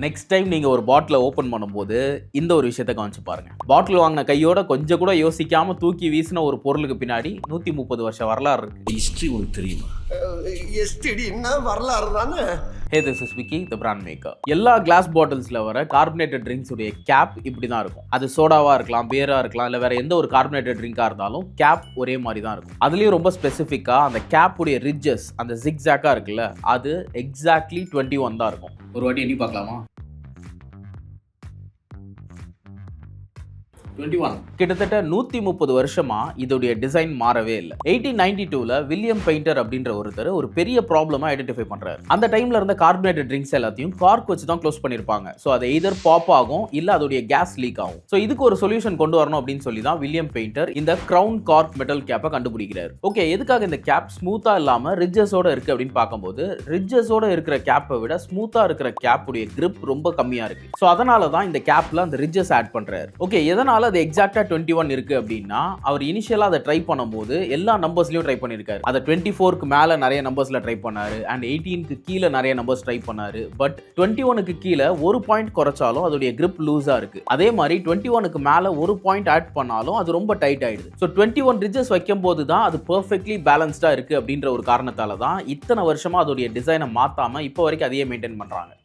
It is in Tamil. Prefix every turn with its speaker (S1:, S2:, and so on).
S1: நெக்ஸ்ட் டைம் நீங்க ஒரு பாட்டிலை ஓபன் பண்ணும்போது இந்த ஒரு விஷயத்தை கவனிச்சு பாருங்க. பாட்டில் வாங்கின கையோட கொஞ்சம் கூட யோசிக்காம தூக்கி வீசின ஒரு பொருளுக்கு பின்னாடி 130 வருஷ வரலாறு இருக்கு.
S2: ஹிஸ்டரி உங்களுக்கு தெரியுமா?
S3: எஸ்டிடின்னா வரலாறு தானே.
S1: Hey, this is Vicky, the brand maker. எல்லா கிளாஸ் பாட்டில்ஸ்ல வர கார்பனேட்டட் ட்ரிங்க்ஸ் உடைய கேப் இப்படி தான் இருக்கும். அது சோடாவா இருக்கலாம், பியரா இருக்கலாம், இல்ல வேற எந்த ஒரு கார்பனேட்டட் ட்ரிங்கா இருந்தாலும் கேப் ஒரே மாதிரி தான் இருக்கும். அதுலயும் ரொம்ப ஸ்பெசிஃபிக்கா அந்த கேப் உடைய ரிட்ஜஸ், அந்த ஜிக்ஸாக்கா இருக்குல்ல, அது எக்ஸாக்ட்லி 21 தான் இருக்கும். ஒரு வாட்டி எண்ணி பார்க்கலாமா? 21. கிட்டத்தட்ட 130 வருஷமா இதோடைய டிசைன் மாறவே இல்லை. 1892ல வில்லியம் பெயிண்டர் அப்படின்ற ஒருத்தர் ஒரு பெரிய ப்ராப்ளமா ஐடென்டிஃபை பண்றாரு. அந்த டைம்ல இருந்த கார்பனேட்டட் ட்ரிங்க்ஸ் எல்லாத்தையும் கார்க் வச்சு தான் க்ளோஸ் பண்ணிருப்பாங்க. சோ அது எய்தர் பாப் ஆகும் இல்ல அதோடைய கேஸ் லீக் ஆகும். சோ இதுக்கு ஒரு சொல்யூஷன் கொண்டு வரணும் அப்படின்னு சொல்லி தான் வில்லியம் பெயிண்டர் இந்த கிரவுன் கார்க் மெட்டல் கேப்பை கண்டுபிடிக்கிறார். ஓகே, எதுக்காக இந்த கேப் ஸ்மூத்தா இல்லாம ரிட்ஜஸோட இருக்கு அப்படின்னு பார்க்கும்போது ரிட்ஜஸோட இருக்கிற கேப்பை விட ஸ்மூத்தா இருக்கிற கேப்புடைய கிரிப் ரொம்ப கம்மியா இருக்கு. சோ அதனால தான் இந்த கேப்ல அந்த ரிட்ஜஸ் ஆட் பண்றாரு. ஓகே, எதனால அது எக்ஸாக்ட்டா 21 இருக்கு அப்படின்னா அவர் இனிஷியலா அதை ட்ரை பண்ணும்போது எல்லா நம்பர்ஸ்லயும் ட்ரை பண்ணிருக்காரு. அதை 24க்கு மேல நிறைய நம்பர்ஸ்ல ட்ரை பண்ணாரு அண்ட் 18க்கு கீழே நிறைய நம்பர்ஸ் ட்ரை பண்ணாரு. பட் 21க்கு கீழே ஒரு பாயிண்ட் குறைச்சாலும் அதோடைய கிரிப் லூஸா இருக்கு. அதே மாதிரி 21க்கு மேல ஒரு பாயிண்ட் ஆட் பண்ணாலும் அது ரொம்ப டைட் ஆயிடுது. ஸோ 21 ரிட்ஜஸ் வைக்கும் போது தான் அது பெர்ஃபெக்ட்லி பேலன்ஸ்டா இருக்கு அப்படின்ற ஒரு காரணத்தால தான் இத்தனை வருஷமா அதோடைய டிசைனை மாத்தாம இப்போ வரைக்கும் அதையே மெயின்டைன் பண்றாங்க.